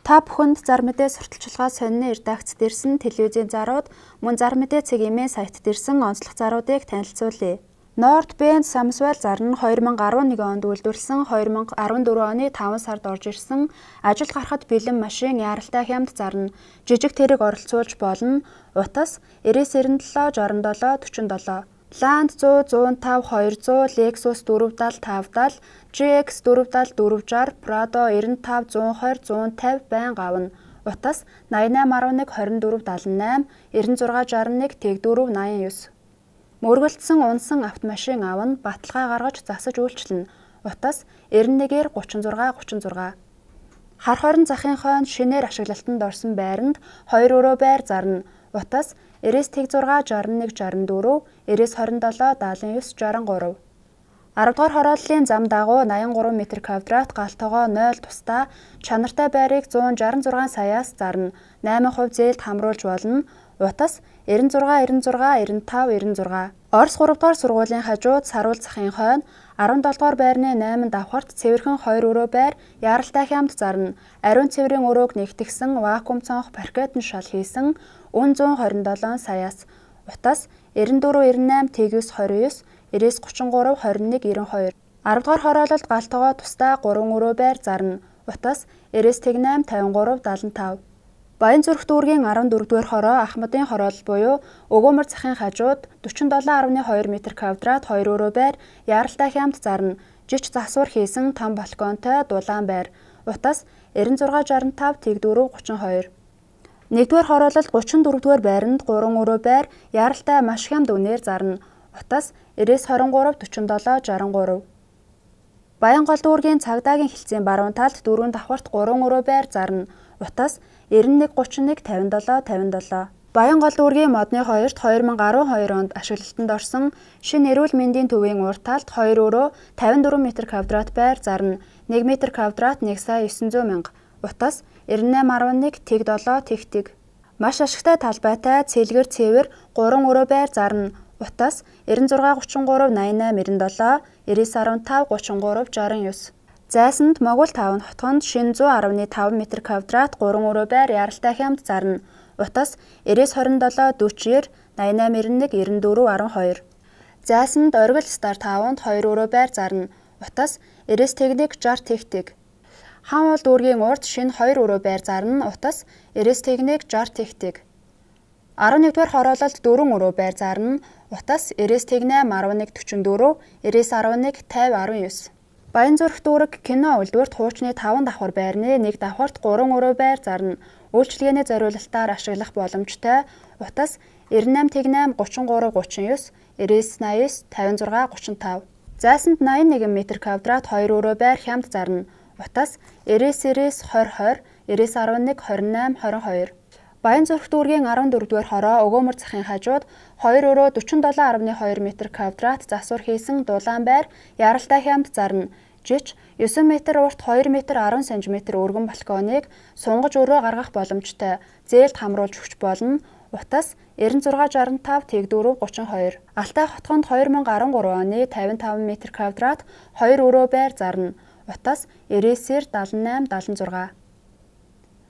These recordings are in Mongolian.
Та бүхэнд зар мэдээ сурталчилгаа сонины редакцэд ирсэн телевизийн зарууд мөн зар мэдээ цэгийн сайтд ирсэн онцлог заруудыг танилцуулъя. Nord Band Samswell зар нь 2011 онд үйлдвэрлэсэн 2014 оны 5 сард орж ирсэн ажил гарахад бэлэн машин яаралтай хямд зар нь жижиг тэрэг оролцуулж болно. Утас 9997 67 47 Land 100 105 200 Lexus 470 570 GX 470 460 Prado 95 120 150 байнга авна. Утас 8811 2478 9661 Тэг4 89 Мөргөлдсөн унсан автомашин авна, баталгаа гаргаж засаж үйлчлэнэ. Утас 91-ээр 36 36 Хар хорин захын хойно шинээр ашиглалтанд орсон байранд 2 өрөө байр зарна. Утас 99 61 64 99 27 79 63 10 дугаар хорооллын зам дагуу 83 м2 галтогоо 0 тусдаа чанартай байрыг 166 саяас зарна. 8% зээлд хамруулж болно. Утас 96 96 95 96 Орос 3 дугаар сургуулийн хажууд саруул захын хойно 17 дугаар байрны 8 давхарт цэвэрхэн 2 өрөө байр яаралтай хямд зарна. Ариун цэврийн өрөөг нэгтгэсэн вакуум цонх паркетн шал хийсэн үн 127 саяас. Утас 94 98 Тэг9 29 99 33 21 92 10 дугаар хороололд галтогоо тусдаа 3 өрөө байр зарна. Утас 98 53 75 Баянзүрх дүүргийн 14 дугаар хороо Ахмадын хороол буюу Өгөөмөр захын хажууд 47.2 м2 2 өрөө байр яаралтай хямд зарна. Жич засвар хийсэн том балконтой дулаан байр. Утас 96 65 Тэг4 32 Нэгдүгээр хороололд 34 дугаар байранд 3 өрөө байр яаралтай маш хямд үнээр зарна. Утас 99 23 47 63 Баянгол дүүргийн цагдаагийн хилцээний баруун талд 4 давхарт 3 өрөө байр зарна. Утас 91 31 57 57 Баянгол дүүргийн модны 2-т 2012 онд ашиглалтанд орсон шинэ эрүүл мэндийн төвийн урт талд 2 өрөө 54 м2 байр зарна. 1 м2 1 сая 900 мянга. Утас 9811 Тэг7 Тэг. Маш ашигтай талбайтай цэлгэр цэвэр 3 өрөө байр зарна. Утас 96 33 88 97 99 15 33 69 Зайсанд Могул 5 хотгонд шин 110.5 м2 3 өрөө байр яаралтай хямд зарна. Утас 99 27 40 88 91 94 12 Зайсанд Оргил Стар 5-нд 2 өрөө байр зарна. Утас 99 60 Тэг. Хаануул дүүргийн урд шин 2 өрөө байр зарна. Утас 99 60 Тэг. 11-р хороололд 4 өрөө байр зарна. Утас 99 11 44 99 11 50 19 Баянзүрх дүүрэг кино үйлдвэрт хуучны 5 давхар байрны 1 давхарт 3 өрөө байр зарна. Үйлчилгээний зориулалтаар ашиглах боломжтой. Утас 98 88 33 39 99 80 56 35 Зайсанд 81 м2 2 өрөө байр хямд зарна. Утас 99 20 20 99 11 28 22 Баянзүрх дүүргийн 14 дугаар хороо Өгөөмөр захын хажууд 2 өрөө 47.2 м2 засвар хийсэн дулаан байр яаралтай хямд зарна. Жич 9 м урт 2 м 10 см өргөн балконыг сунгаж өрөө гаргах боломжтой. Зээлд хамруулж өгч болно. Утас 96 65 Тэг4 32 Алтай хотгонд 2013 оны 55 м2 2 өрөө байр зарна. Утас 99 78 76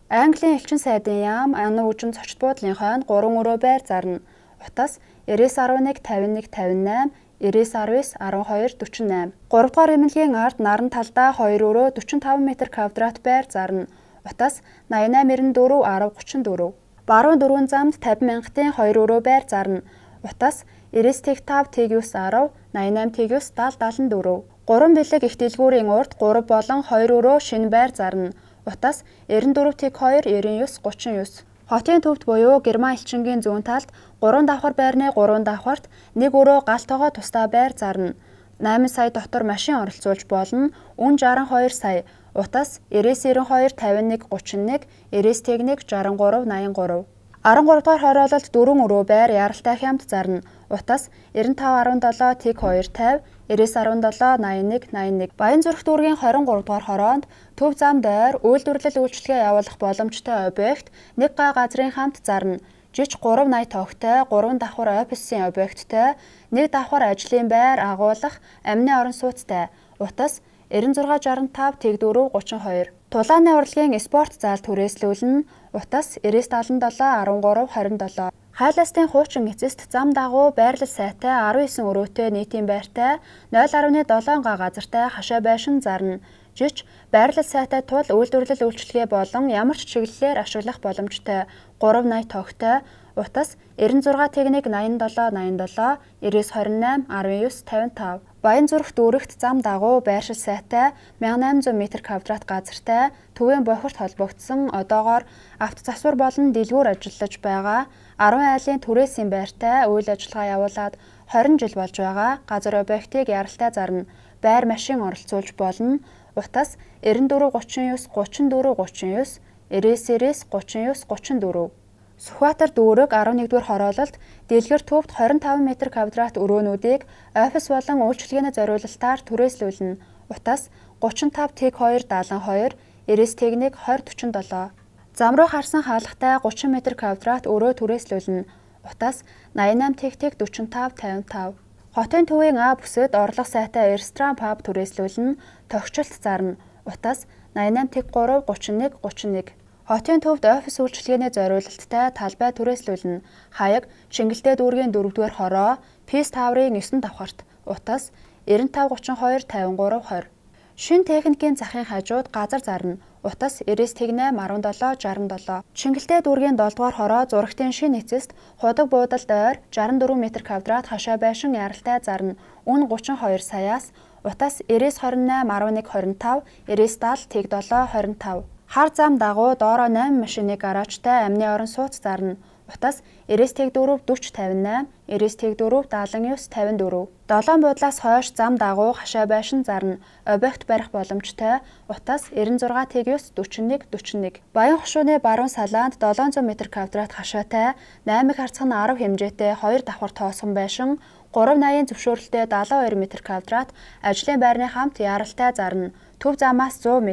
Английн элчин сайдын яам Аны үжин цочт буудлын хойно 3 өрөө байр зарна. Утас 99 11 51 58 99 19 12 48 3 дугаар эмнэлгийн ард наран талдаа 2 өрөө 45 м2 байр зарна. Утас 88 94 10 34 Баруун дөрвөн замд 50 мянгатын 2 өрөө байр зарна. Утас 99 5 Тэг9 10 88 Тэг9 70 74 3 бэлэг их дэлгүүрийн урд 3 болон 2 өрөө шинэ байр зарна. Утас 94 Тэг2 99 39 Хотын төвд буюу Герман элчингийн зүүн талд 3 давхар байрны 3 давхарт 1 өрөө галтогоо тусдаа байр зарна. 8 сая дотор машин оролцуулж болно. Үн 62 сая. Утас 99 92 51 31 99 63 83 13 дугаар хороололд 4 өрөө байр яаралтай хямд зарна. Утас 95 17 Тэг 250 99 17 81 81 Баянзүрх дүүргийн 23 дугаар хороонд төв зам дойр үйлдвэрлэл үйлчилгээ явуулах боломжтой объект 1 га газрын хамт зарна. Жич 380 тоогтой 3 давхар офисын объекттой 1 давхар ажлын байр агуулах амны орон сууцтай. Утас 96 65 Тэг4 32 Дулааны урлагийн спорт зал түрээслүүлнэ. Утас 9977 13 27. Хайлаастын хуучин эцэст зам дагуу байрлал сайтай 19 өрөөтэй нийтийн байртай 0.7 га газартай хашаа байшин зарна. Жич байрлал сайтай тул үйлдвэрлэл үйлчилгээ болон ямар ч чиглэлээр ашиглах боломжтой 380 тогтой. Утас 96 техник 87 87 9928 19 55. Баянзүрх дүүрэгт зам дагуу байршил сайтай 1800 м2 газартай төвийн бохирт холбогдсон одоогоор авто засвар болон дэлгүүр ажиллаж байгаа 10 айлын түрээсийн байртай үйл ажиллагаа явуулаад 20 жил болж байгаа газар объектыг яралтай зарна. Байр машин оролцуулж болно. Утас 94 39 34 39 99 39 34. Сүхбаатар дүүрэг 11-р хороололт дэлгэр төвд 25 м2 өрөөнүүдийг офис болон үйлчилгээний зориулалтаар түрээслүүлнэ. Утас 35 тэг 2 72 90 техник 20 47. Зам руу харсан хаалгатай 30 м2 өрөө түрээслүүлнэ. Утас 88 тэг 45 55. Хотын төвийн А бүсэд орлого сайтай ресторан паб түрээслүүлнэ. Тогтчлт зарна. Утас 88 тэг 3 31 31. Хотын төвд офис үйлчилгээний зориулалттай талбай түрээслүүлнэ. Хаяг Шингэлтэй дүүргийн 4-р хороо, Пис таврын 9 давхарт. Утас 95 32 53 20. Шин техникийн захын хажууд газар зарна. Утас 99 18 17 67. Шингэлтэй дүүргийн 7-р хороо зурагтын шин эцэст худаг буудалд ойр 64 м2 хашаа байшин яралтай зарна. Үн 32 саяас. Утас 99 28 11 25 99 70 тэг 7 25. Хар зам дагуу доороо 8 машины гаражтай амны орон сууц зарна. Утас 99 4 40 58 99 4 79 54. 7 буудлаас хойш зам дагуу хашаа байшин зарна. Объект барих боломжтой. Утас 96 9 41 41. Баян хошууны баруун салаанд 700 м2 хашаатай 8 харцхан 10 хэмжээтэй 2 давхар тоосгон байшин 380 зөвшөөрөлтэй 72 м2 ажлын байрны хамт яралтай зарна. Төв замаас 100 м.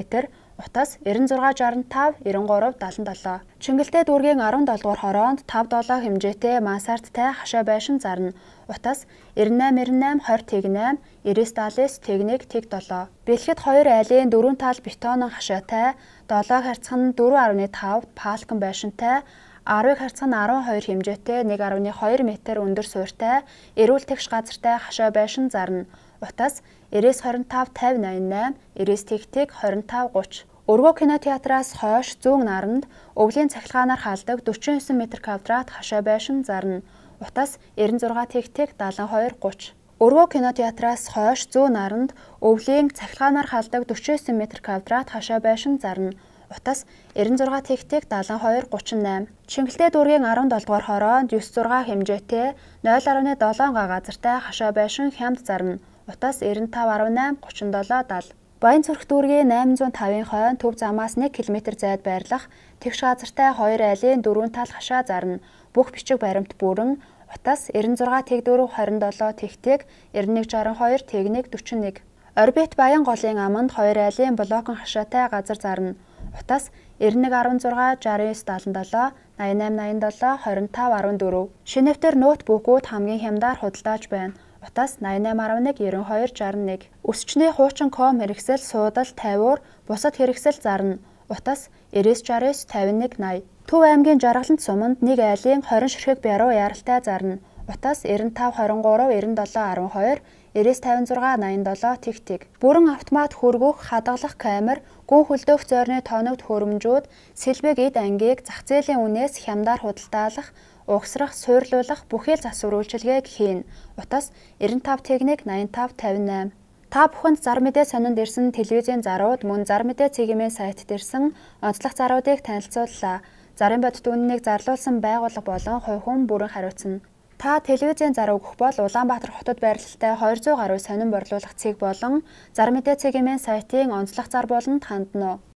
Утас 96 65 93 77. Чингэлтэй дүүргийн 17-р хороонд 5-7 хэмжээтэй мансардтай хашаа байшин зарна. Утас 98 98 20 техник 99 тэг 7. Бэлгэд 2 айлын 4 тал бетонон хашаатай 7 харцхан 4.5 палкан байшинтай 10 харцхан 12 хэмжээтэй 1.2 м өндөр суурьтай эрүүл тэгш газартай хашаа байшин зарна. Утас 99 25 50 88 99 тэг 25 30. Өргөө кинотеатраас хойш зүүн наранд өвлийн цахилгаанаар халдаг 49 м2 хашаа байшин зарна. Утас 96 тэг 72 30. Өргөө кинотеатраас хойш зүүн наранд өвлийн цахилгаанаар халдаг 49 м2 хашаа байшин зарна. Утас 96 тэг 72 38. Шингэлтэй дүүргийн 17-р хороонд 96 хэмжээтэй 0.7 га газартай хашаа байшин хямд зарна. Утас 95 18 37 70. Баянзүрх дүүргийн 805-ын хойно төв замаас 1 км зайд байрлах тэгш газартай 2 айлын 4 тал хашаа зарна. Бүх бичиг баримт бүрэн. Утас 96 тэг 4 27 тэг 91 62 техник 41. Орбит Баян голын аманд 2 айлын блокон хашаатай газар зарна. Утас 91 16 69 77 88 87 25 14. Шинэвтер ноутбукууд хамгийн хямдаар худалдааж байна. Утас 88 11 92 61. Өсчний хуучин ком хэрэгсэл суудал 50-уур бусад хэрэгсэл зарна. Утас 99 69 51 80. Төв аймгийн Жаргалант суманд 1 айлын 20 ширхэг бяруу яралтай зарна. Утас 95 23 97 12 99 56 87 тэг. Бүрэн автомат хөргөх, хадгалах камер, гүн хөлдөөх зойрны тоногд хөрөмжүүд, сэлбэг эд ангийг зах зээлийн үнээс хямдаар худалдаалах, угсрах, суйрлуулах бүхий л засвар үйлчилгээг хийн. Утас 95 техник 85 58. Та бүхэнд зар мэдээ сонинд ирсэн телевизийн зарууд мөн зар мэдээ цэгийн сайт дээрсэн онцлог заруудыг танилцууллаа. Зарын бодит үннийг зарлуулсан байгууллага болон хувь хүн бүрэн хариуцна. Та телевизийн зар өгөх бол Улаанбаатар хотод байрлалтай 200 гаруй сонин борлуулах цэг болон зар мэдээ цэгийн сайтын онцлог зар болонд хандна уу?